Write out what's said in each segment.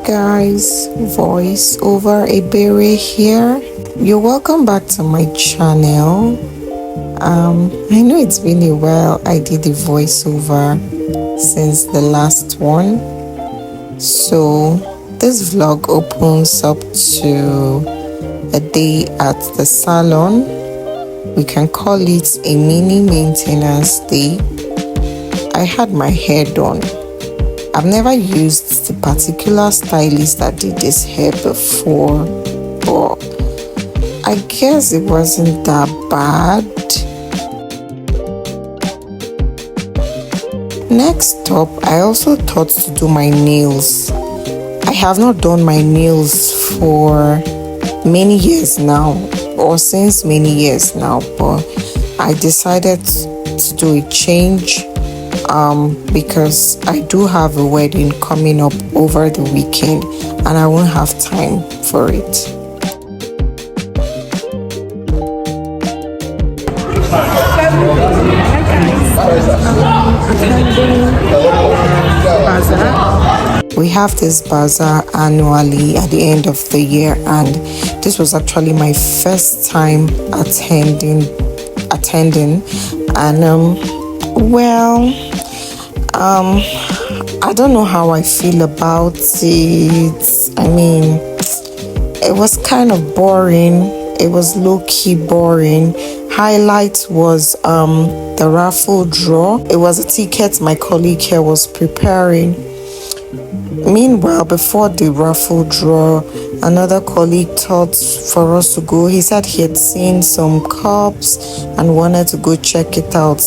guys, voice over Ebere here. You're welcome back to my channel. I know it's been a while I did the voiceover since the last one. So this vlog opens up to a day at the salon. We can call it a mini maintenance day. I had my hair done. I've never used the particular stylist that did this hair before, but I guess it wasn't that bad. Next up, I also thought to do my nails. I have not done my nails for many years now, or since many years now, but I decided to do a change because I do have a wedding coming up over the weekend and I won't have time for it. Bazaar. We have this bazaar annually at the end of the year, and this was actually my first time attending and I don't know how I feel about it. I mean, it was kind of boring. It was low-key boring. Highlight was the raffle draw. It was a ticket my colleague here was preparing. Meanwhile, before the raffle draw, another colleague thought for us to go. He said he had seen some cups and wanted to go check it out.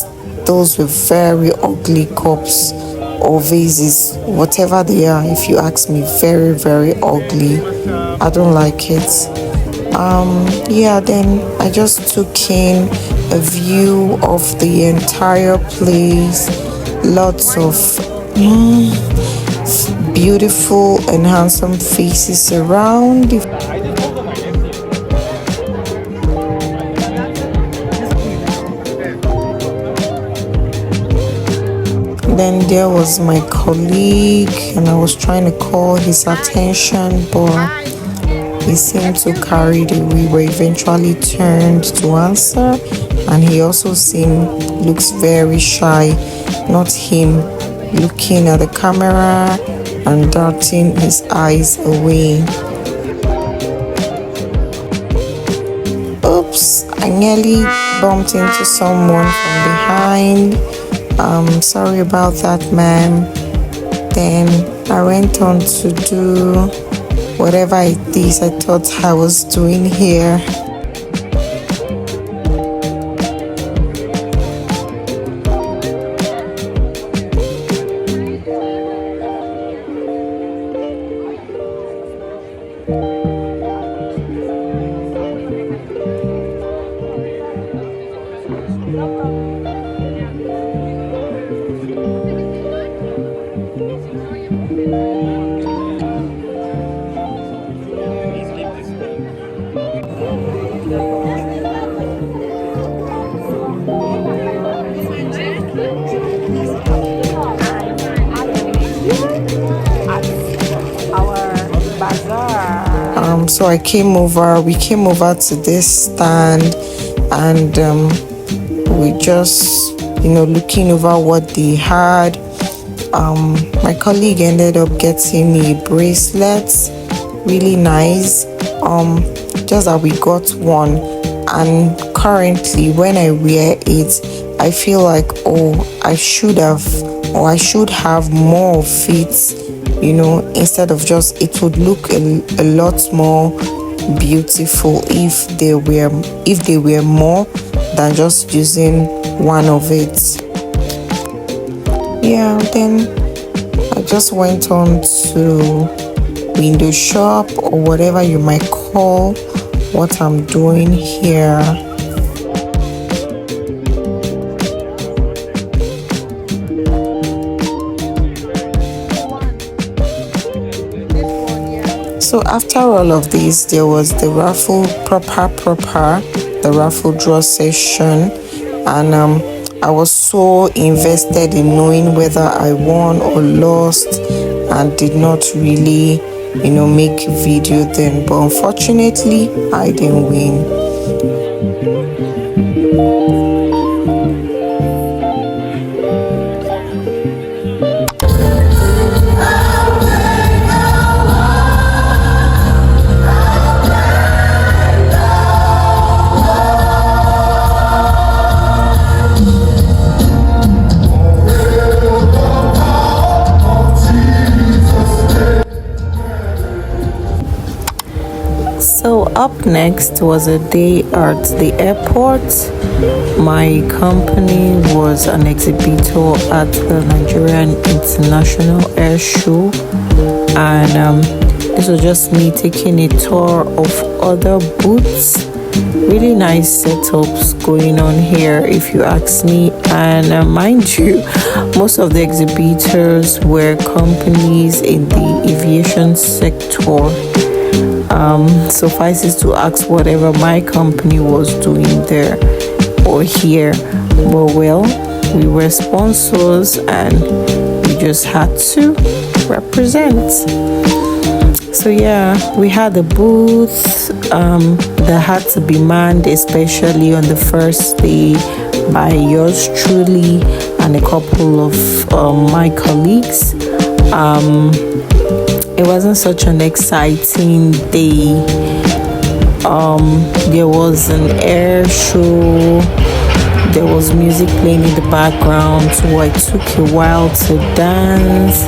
Those were very ugly cups or vases, whatever they are. If you ask me, very, very ugly. I don't like it. Then I just took in a view of the entire place. Lots of beautiful and handsome faces around. Then there was my colleague, and I was trying to call his attention, but he seemed to carry the away. We eventually turned to answer, and he also looks very shy. Not him looking at the camera and darting his eyes away. Oops, I nearly bumped into someone from behind. Sorry about that, ma'am. Then I went on to do whatever it is I thought I was doing here. So we came over to this stand, and we just looking over what they had. My colleague ended up getting me a bracelet, really nice. Just that we got one, and currently when I wear it, I feel like I should have more of it. Instead of just, it would look a lot more beautiful if they were more than just using one of it. Then I just went on to window shop, or whatever you might call what I'm doing here. So after all of this, there was the raffle the raffle draw session, and I was so invested in knowing whether I won or lost, and did not really, make video then. But unfortunately, I didn't win. So up next was a day at the airport. My company was an exhibitor at the Nigerian International Airshow, and this was just me taking a tour of other booths. Really nice setups going on here, if you ask me. And mind you, most of the exhibitors were companies in the aviation sector. Suffices to ask whatever my company was doing there or here. But well, we were sponsors and we just had to represent. So yeah, we had a booth that had to be manned, especially on the first day, by yours truly and a couple of my colleagues. It wasn't such an exciting day. There was an air show. There was music playing in the background, so it took a while to dance.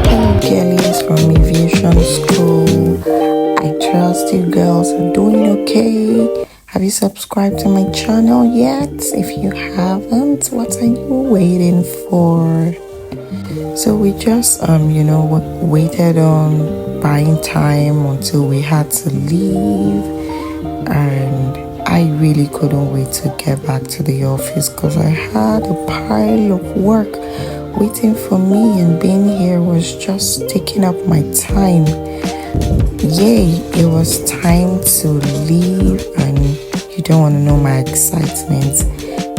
Hello, girlies from aviation school. I trust you girls are doing okay. Have you subscribed to my channel yet? If you haven't, what are you waiting for? So we just waited on buying time until we had to leave, and I really couldn't wait to get back to the office because I had a pile of work waiting for me, and being here was just taking up my time. Yay, it was time to leave, and you don't want to know my excitement.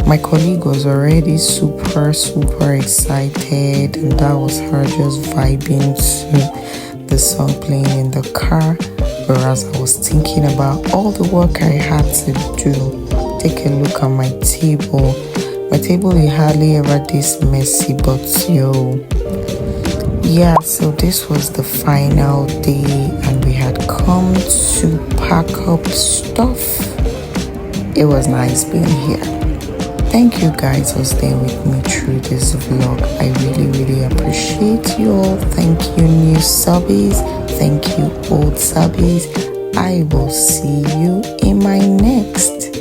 My colleague was already super excited, and that was her just vibing to the song playing in the car, whereas I was thinking about all the work I had to do. Take a look at my table. My table is hardly ever this messy, but yeah, so this was the final day, and we had come to pack up stuff. It was nice being here. Thank you guys for staying with me through this vlog. I really appreciate you all. Thank you, new subbies. Thank you, old subbies. I will see you in my next.